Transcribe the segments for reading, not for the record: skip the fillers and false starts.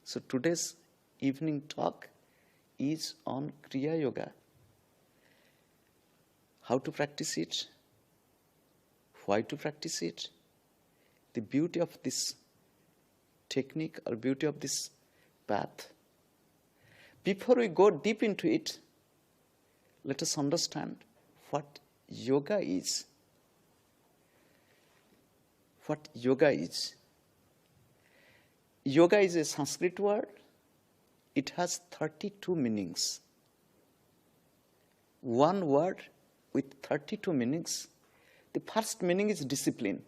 So today's evening talk is on Kriya Yoga. How to practice it, why to practice it, the beauty of this technique or beauty of this path. Before we go deep into it, let us understand what yoga is. What yoga is. Yoga is a Sanskrit word. It has 32 meanings. One word with 32 meanings. The first meaning is discipline.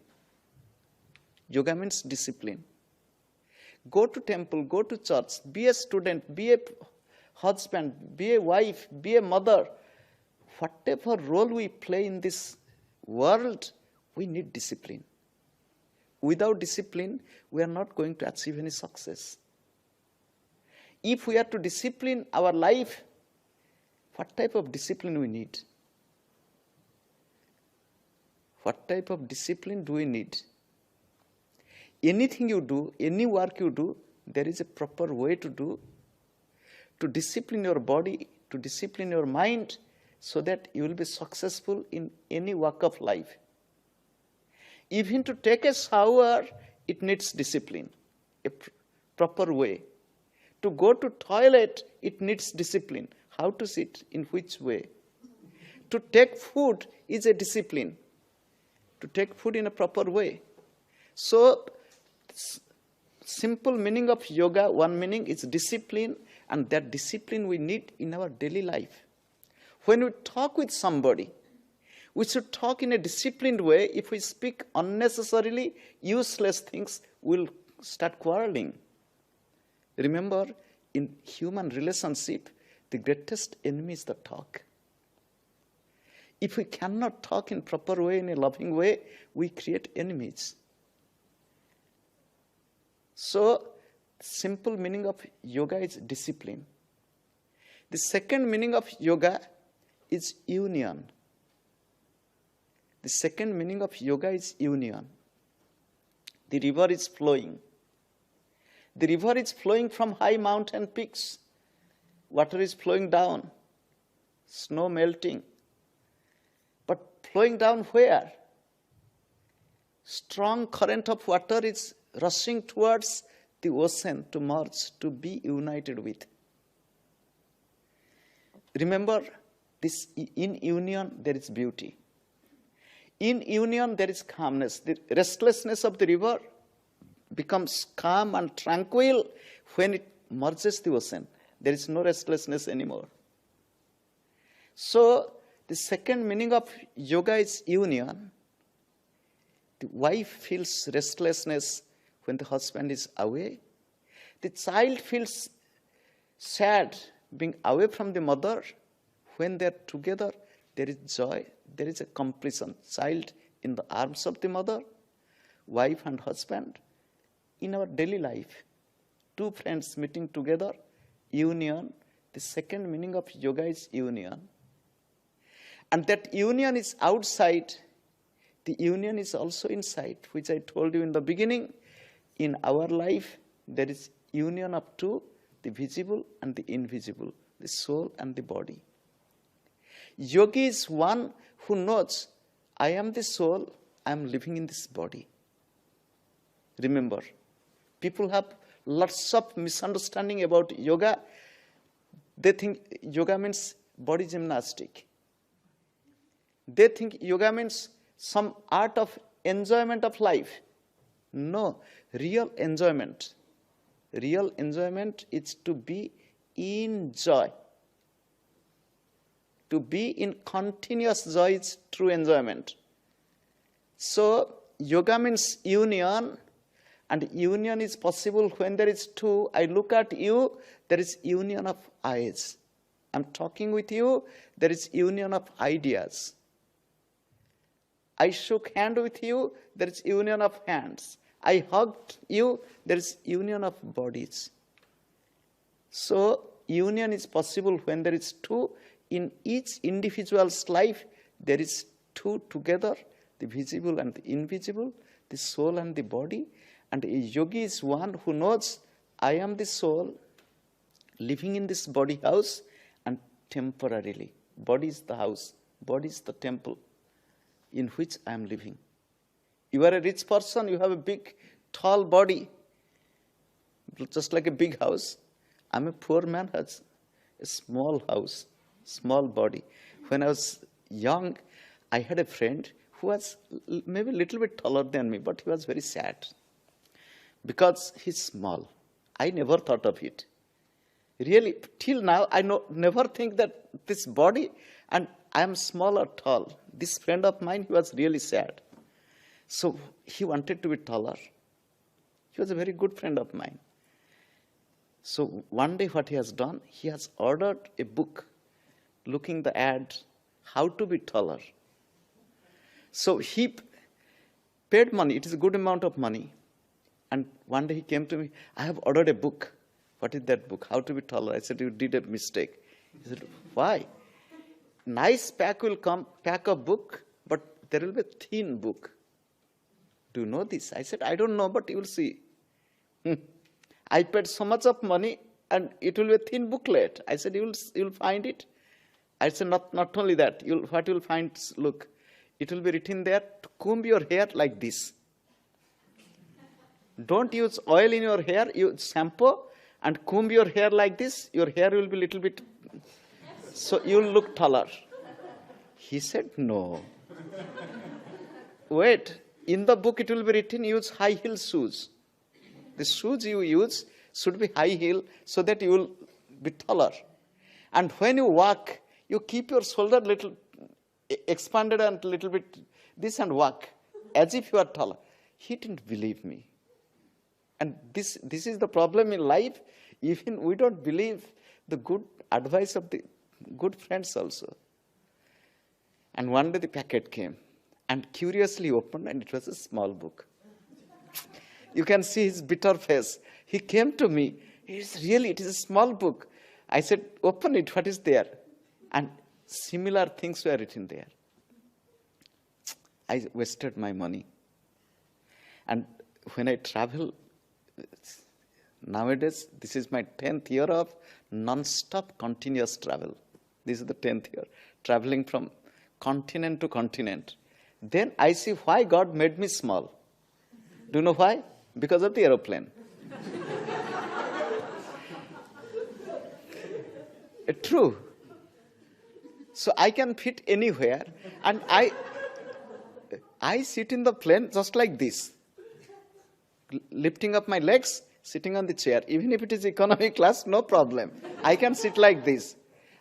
Yoga means discipline. Go to temple, go to church, be a student, be a husband, be a wife, be a mother. Whatever role we play in this world, we need discipline. Without discipline, we are not going to achieve any success. If we are to discipline our life, what type of discipline we need? What type of discipline do we need? Anything you do, any work you do, there is a proper way to do. To discipline your body, to discipline your mind, so that you will be successful in any walk of life. Even to take a shower, it needs discipline, a proper way. To go to toilet, it needs discipline. How to sit, in which way. To take food is a discipline. To take food in a proper way. So, simple meaning of yoga, one meaning is discipline, and that discipline we need in our daily life. When we talk with somebody, we should talk in a disciplined way. If we speak unnecessarily useless things, we'll start quarreling. Remember, in human relationship, the greatest enemy is the talk. If we cannot talk in proper way, in a loving way, we create enemies. So, simple meaning of yoga is discipline. The second meaning of yoga is union. The second meaning of yoga is union. The river is flowing. The river is flowing from high mountain peaks. Water is flowing down. Snow melting. But flowing down where? Strong current of water is rushing towards the ocean to merge, to be united with. Remember, this in union there is beauty. In union there is calmness. The restlessness of the river becomes calm and tranquil when it merges the ocean. There is no restlessness anymore. So, the second meaning of yoga is union. The wife feels restlessness when the husband is away. The child feels sad being away from the mother. When they are together, there is joy, there is a completion. Child in the arms of the mother, wife and husband. In our daily life, two friends meeting together, union. The second meaning of yoga is union. And that union is outside. The union is also inside, which I told you in the beginning. In our life, there is union of two, the visible and the invisible, the soul and the body. Yogi is one who knows, I am the soul, I am living in this body. Remember, people have lots of misunderstanding about yoga. They think yoga means body gymnastic. They think yoga means some art of enjoyment of life. No, real enjoyment. Real enjoyment is to be in joy. To be in continuous joy is true enjoyment. So, yoga means union, and union is possible when there is two. I look at you, there is union of eyes. I'm talking with you, there is union of ideas. I shook hand with you, there is union of hands. I hugged you, there is union of bodies. So, union is possible when there is two. In each individual's life, there is two together, the visible and the invisible, the soul and the body. And a yogi is one who knows I am the soul living in this body house and temporarily. Body is the house, body is the temple in which I am living. You are a rich person, you have a big, tall body, just like a big house. I'm a poor man, has a small house, small body. When I was young, I had a friend who was maybe a little bit taller than me, but he was very sad because he's small. I never thought of it. Really, till now, I never think that this body, and I am small or tall. This friend of mine, he was really sad. So he wanted to be taller. He was a very good friend of mine. So one day what he has done, he has ordered a book looking the ad, how to be taller. So he paid money, it is a good amount of money. And one day he came to me, I have ordered a book. What is that book? How to be taller? I said, you did a mistake. He said, why? Nice pack will come, pack of book, but there will be a thin book. Do you know this? I said, I don't know, but you will see. I paid so much of money and it will be a thin booklet. I said, you will find it. I said, not only that, what you will find, look, it will be written there to comb your hair like this. Don't use oil in your hair, use shampoo and comb your hair like this. Your hair will be a little bit, so you will look taller. He said, no. Wait, in the book it will be written, use high heel shoes. The shoes you use should be high heel so that you will be taller. And when you walk, you keep your shoulder little expanded and little bit this and walk as if you are taller. He didn't believe me. And this is the problem in life. Even we don't believe the good advice of the good friends also. And one day the packet came and curiously opened and it was a small book. You can see his bitter face. He came to me. It is a small book. I said, open it, what is there? And similar things were written there. I wasted my money. And when I travel, nowadays, this is my 10th year of non-stop continuous travel. This is the 10th year, traveling from continent to continent. Then I see why God made me small. Do you know why? Because of the aeroplane. True. So I can fit anywhere, and I sit in the plane just like this, lifting up my legs, sitting on the chair. Even if it is economy class, no problem. I can sit like this.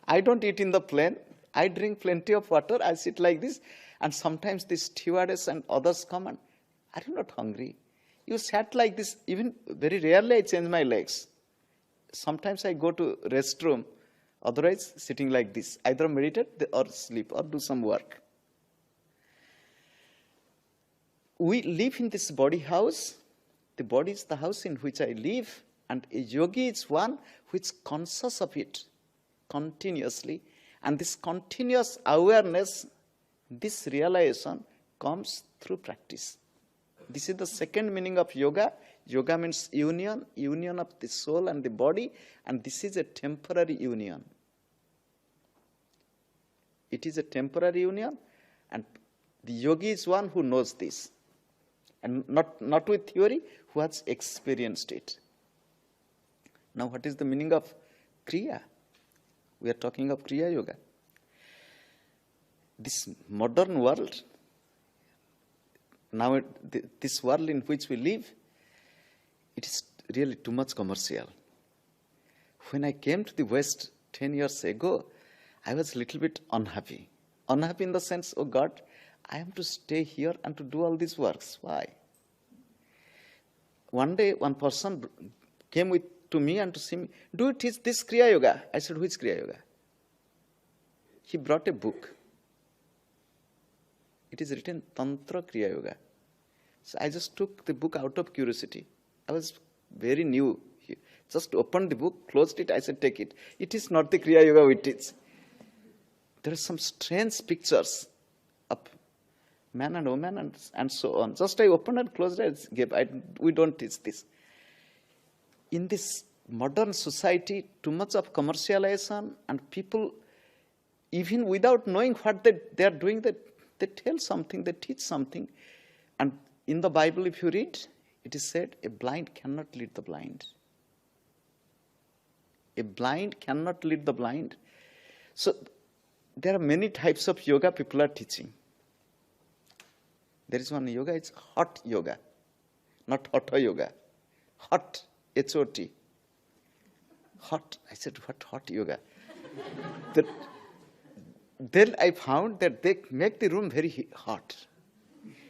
I don't eat in the plane. I drink plenty of water. I sit like this. And sometimes the stewardess and others come and, are you not hungry? You sat like this. Even very rarely I change my legs. Sometimes I go to restroom. Otherwise, sitting like this. Either meditate or sleep or do some work. We live in this body house. The body is the house in which I live. And a yogi is one who is conscious of it continuously. And this continuous awareness, this realization comes through practice. This is the second meaning of yoga. Yoga means union of the soul and the body, and this is a temporary union. It is a temporary union, and the yogi is one who knows this, and not with theory, who has experienced it. Now, what is the meaning of Kriya? We are talking of Kriya Yoga. This modern world, now this world in which we live, it is really too much commercial. When I came to the West 10 years ago, I was a little bit unhappy. Unhappy in the sense, oh God, I am to stay here and to do all these works. Why? One day, one person came to me and to see me, do you teach this Kriya Yoga? I said, which Kriya Yoga? He brought a book. It is written Tantra Kriya Yoga. So I just took the book out of curiosity. I was very new. Just opened the book, closed it, I said, take it. It is not the Kriya Yoga we teach. There are some strange pictures of man and woman and so on. Just I opened and closed it, we don't teach this. in this modern society, too much of commercialization, and people, even without knowing what they are doing, they tell something, they teach something. And in the Bible, if you read, it is said, a blind cannot lead the blind. A blind cannot lead the blind. So there are many types of yoga people are teaching. There is one yoga, it's hot yoga, not hatha yoga. Hot, H-O-T. Hot, I said, what hot yoga? Then I found that they make the room very hot.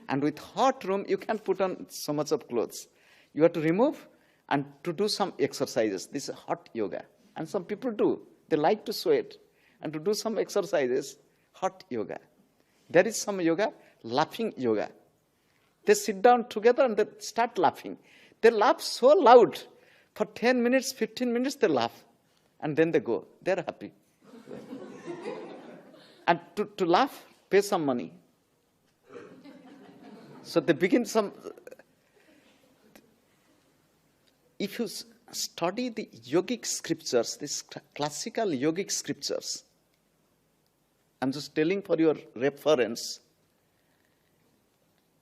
And with hot room, you can't put on so much of clothes. You have to remove and to do some exercises. This is hot yoga. And some people do. They like to sweat and to do some exercises, hot yoga. There is some yoga, laughing yoga. They sit down together and they start laughing. They laugh so loud. For 10 minutes, 15 minutes, they laugh. And then they go. They're happy. And to laugh, pay some money. So they begin some... If you study the yogic scriptures, these classical yogic scriptures, I'm just telling for your reference,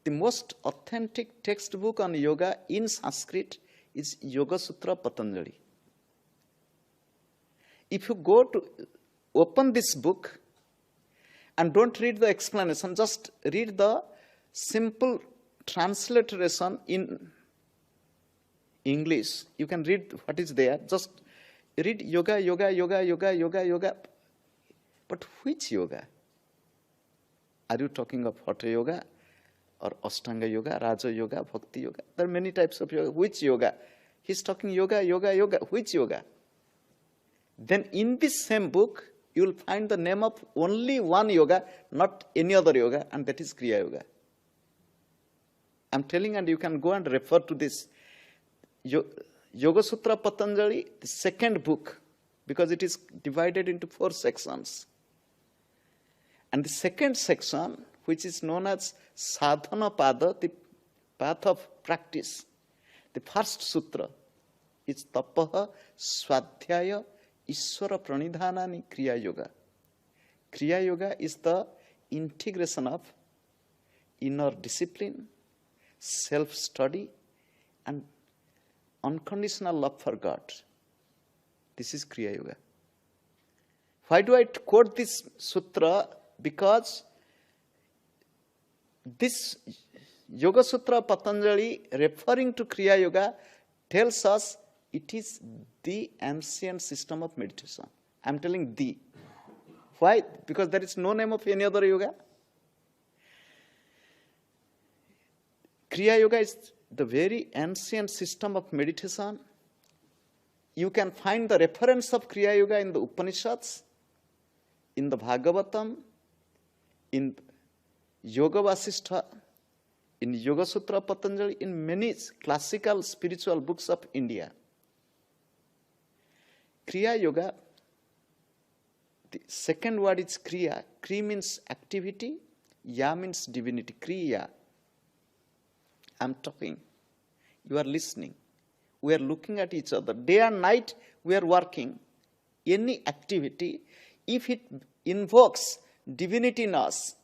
the most authentic textbook on yoga in Sanskrit is Yoga Sutra Patanjali. If you go to open this book and don't read the explanation, just read the simple transliteration in English. You can read what is there. Just read yoga, yoga, yoga, yoga, yoga, yoga. But which yoga? Are you talking of Hatha yoga or Ashtanga yoga, Raja yoga, Bhakti yoga? There are many types of yoga. Which yoga? He's talking yoga, yoga, yoga. Which yoga? Then in this same book, you will find the name of only one yoga, not any other yoga, and that is Kriya Yoga. I'm telling, and you can go and refer to this. Yoga Sutra Patanjali, the second book, because it is divided into 4 sections. And the second section, which is known as Sadhana Pada, the path of practice, the first sutra is Tapaha Swadhyaya Ishvara Pranidhanani Kriya Yoga. Kriya Yoga is the integration of inner discipline, self-study, and unconditional love for God. This is Kriya Yoga. Why do I quote this sutra? Because this Yoga Sutra Patanjali, referring to Kriya Yoga, tells us it is the ancient system of meditation. I'm telling the. Why? Because there is no name of any other yoga. Kriya Yoga is the very ancient system of meditation. You can find the reference of Kriya Yoga in the Upanishads, in the Bhagavatam, in Yoga Vasishtha, in Yoga Sutra Patanjali, in many classical spiritual books of India. Kriya Yoga, the second word is Kriya. Kri means activity, Ya means divinity. Kriya. I'm talking. You are listening. We are looking at each other. Day and night, we are working. Any activity, if it invokes divinity in us,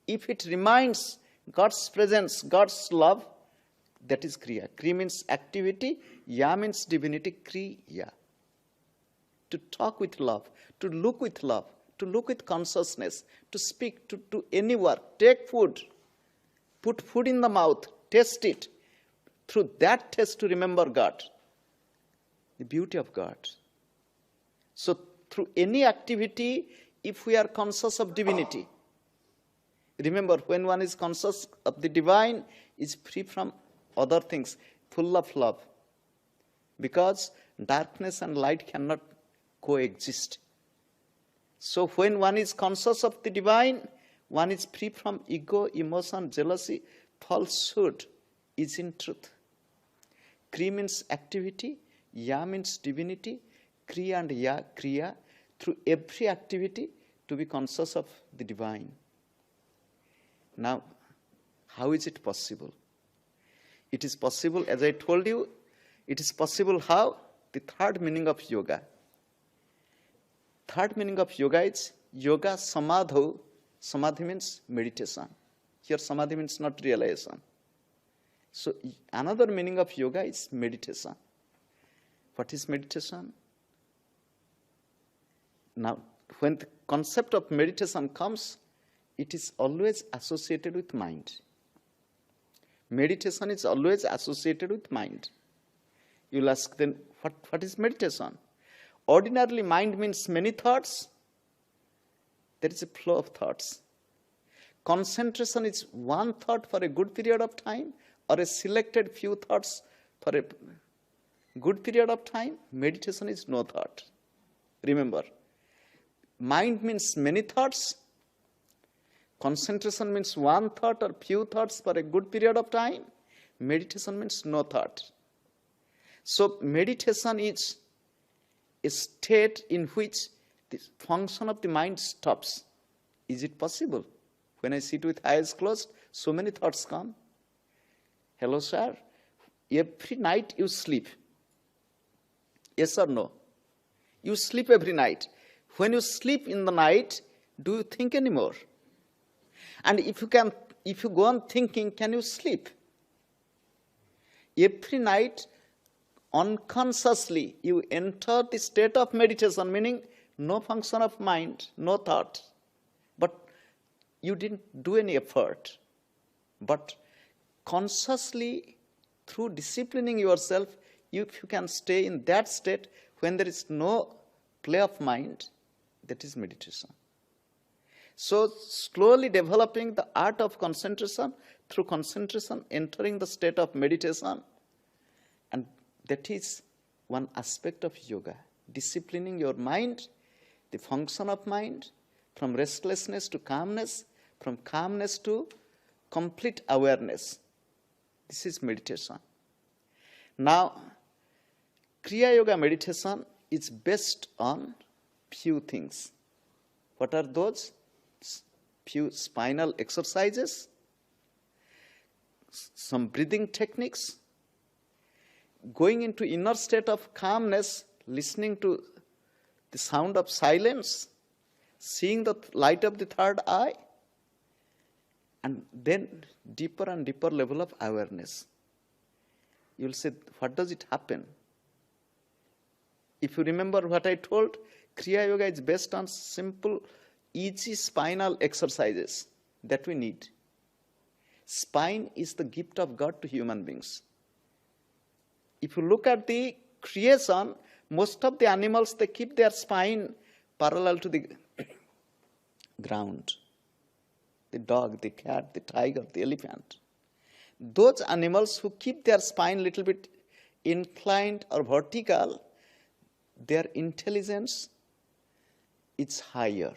if it reminds God's presence, God's love, that is Kriya. Kri means activity, Ya means divinity, Kriya. To talk with love, to look with consciousness, to speak, to do any work, take food, put food in the mouth, taste it. Through that taste to remember God, the beauty of God. So through any activity, if we are conscious of divinity, remember when one is conscious of the divine, is free from other things, full of love. Because darkness and light cannot coexist. So when one is conscious of the divine, one is free from ego, emotion, jealousy, falsehood is in truth. Kri means activity, Ya means divinity, Kriya and Ya, Kriya, through every activity to be conscious of the divine. Now, how is it possible? It is possible, as I told you, It is possible how? The third meaning of yoga. Third meaning of yoga is yoga samadho. Samadhi means meditation. Here samadhi means not realization. So another meaning of yoga is meditation. What is meditation? Now, when the concept of meditation comes, it is always associated with mind. Meditation is always associated with mind. You'll ask then, what is meditation? Ordinarily, mind means many thoughts. There is a flow of thoughts. Concentration is one thought for a good period of time, or a selected few thoughts for a good period of time. Meditation is no thought. Remember, mind means many thoughts. Concentration means one thought or few thoughts for a good period of time. Meditation means no thought. So meditation is a state in which the function of the mind stops. Is it possible? When I sit with eyes closed, so many thoughts come. Hello, sir. Every night you sleep. Yes or no? You sleep every night. When you sleep in the night, do you think anymore? And if you go on thinking, can you sleep? Every night, unconsciously, you enter the state of meditation, meaning no function of mind, no thought. But you didn't do any effort. But consciously, through disciplining yourself, if you can stay in that state when there is no play of mind, that is meditation. So slowly developing the art of concentration, through concentration entering the state of meditation, and that is one aspect of yoga. Disciplining your mind, the function of mind, from restlessness to calmness, from calmness to complete awareness. This is meditation. Now, Kriya Yoga meditation is based on few things. What are those? Few spinal exercises, some breathing techniques, going into inner state of calmness, listening to the sound of silence, seeing the light of the third eye, and then deeper and deeper level of awareness. You'll say, what does it happen? If you remember what I told, Kriya Yoga is based on simple, easy spinal exercises that we need. Spine is the gift of God to human beings. If you look at the creation, most of the animals, they keep their spine parallel to the ground. The dog, the cat, the tiger, the elephant. Those animals who keep their spine a little bit inclined or vertical, their intelligence is higher.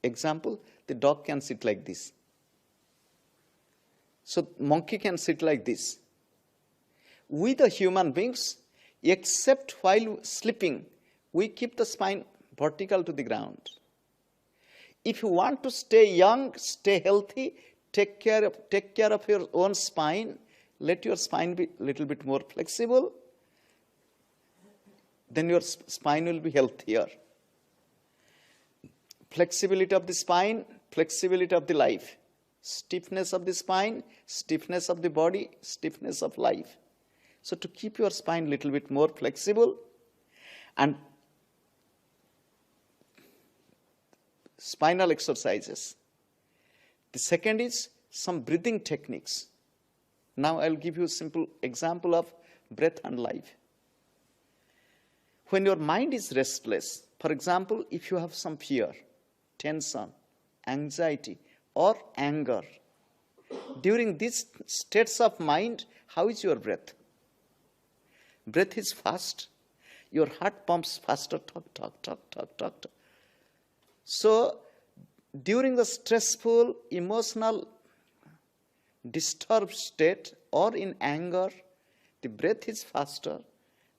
Example, the dog can sit like this. So monkey can sit like this. We the human beings, except while sleeping, we keep the spine vertical to the ground. If you want to stay young, stay healthy, take care of your own spine, let your spine be a little bit more flexible, then your spine will be healthier. Flexibility of the spine, flexibility of the life. Stiffness of the spine, stiffness of the body, stiffness of life. So to keep your spine a little bit more flexible, and spinal exercises. The second is some breathing techniques. Now I'll give you a simple example of breath and life. When your mind is restless, for example, if you have some fear, tension, anxiety, or anger, during these states of mind, how is your breath? Breath is fast. Your heart pumps faster, talk. So, during the stressful, emotional, disturbed state or in anger, the breath is faster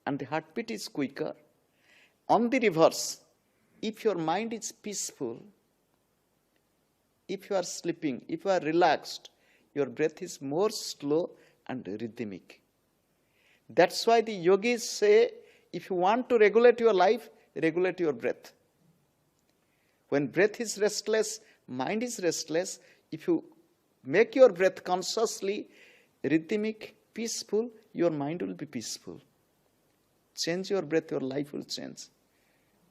and the heartbeat is quicker. On the reverse, if your mind is peaceful, if you are sleeping, if you are relaxed, your breath is more slow and rhythmic. That's why the yogis say, if you want to regulate your life, regulate your breath. When breath is restless, mind is restless. If you make your breath consciously, rhythmic, peaceful, your mind will be peaceful. Change your breath, your life will change.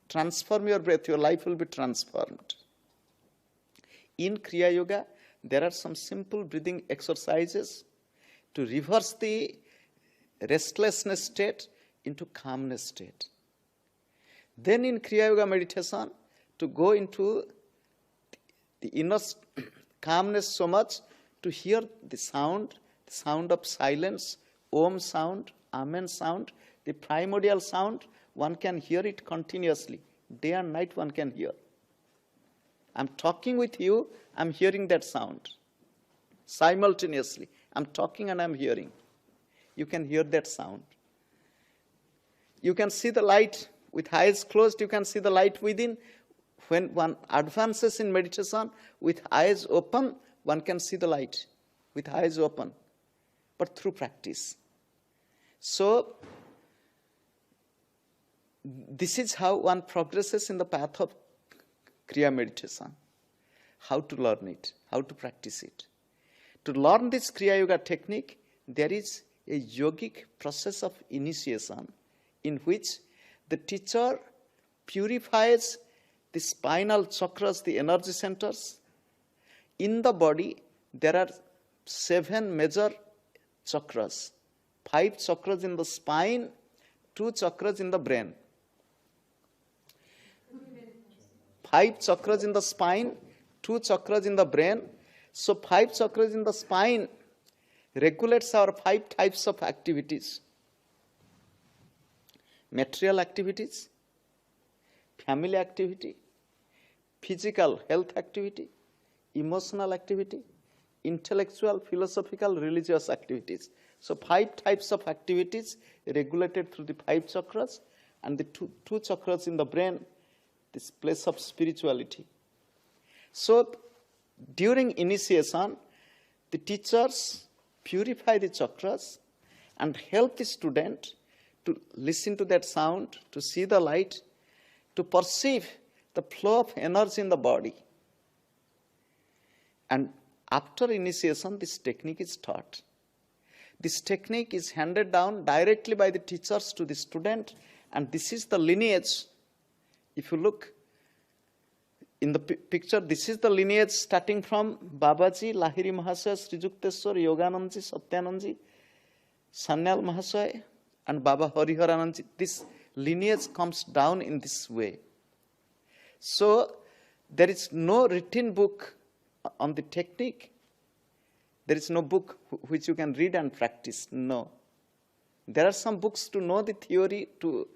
Transform your breath, your life will be transformed. In Kriya Yoga, there are some simple breathing exercises to reverse the restlessness state into calmness state. Then in Kriya Yoga meditation, to go into the inner calmness so much to hear the sound of silence, Om sound, Amen sound, the primordial sound, one can hear it continuously. Day and night one can hear. I'm talking with you, I'm hearing that sound. Simultaneously, I'm talking and I'm hearing. You can hear that sound. You can see the light with eyes closed, you can see the light within. When one advances in meditation with eyes open, one can see the light with eyes open, but through practice. So, this is how one progresses in the path of Kriya meditation. How to learn it, how to practice it. To learn this Kriya Yoga technique, there is a yogic process of initiation in which the teacher purifies the spinal chakras, the energy centers. In the body, there are 7 major chakras. 5 chakras in the spine, 2 chakras in the brain. 5 chakras in the spine, 2 chakras in the brain. So 5 chakras in the spine regulates our 5 types of activities. Material activities, family activity, physical health activity, emotional activity, intellectual, philosophical, religious activities. So 5 types of activities regulated through the 5 chakras, and the two chakras in the brain, this place of spirituality. So during initiation, the teachers purify the chakras and help the student to listen to that sound, to see the light, to perceive the flow of energy in the body. And after initiation, this technique is taught. This technique is handed down directly by the teachers to the student, and this is the lineage. If you look in the picture, this is the lineage starting from Babaji, Lahiri Mahashaya, Shriyukteshwar, Yoganandaji, Satyananda, Sanyal Mahashaya, and Baba Hariharananda. This lineage comes down in this way. So there is no written book on the technique. There is no book which you can read and practice. No. There are some books to know the theory, to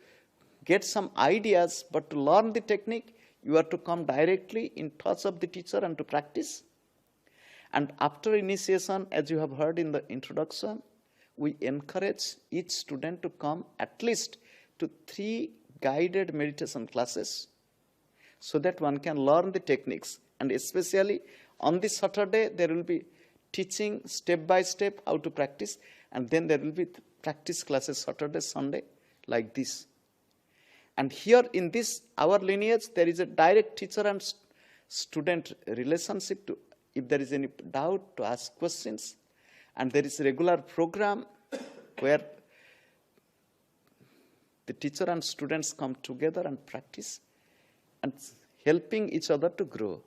get some ideas, but to learn the technique, you are to come directly in touch of the teacher and to practice. And after initiation, as you have heard in the introduction, we encourage each student to come at least to 3 guided meditation classes so that one can learn the techniques. And especially on this Saturday, there will be teaching step by step how to practice, and then there will be practice classes Saturday, Sunday, like this. And here in this, our lineage, there is a direct teacher and student relationship. To, if there is any doubt, to ask questions. And there is a regular program where the teacher and students come together and practice and helping each other to grow.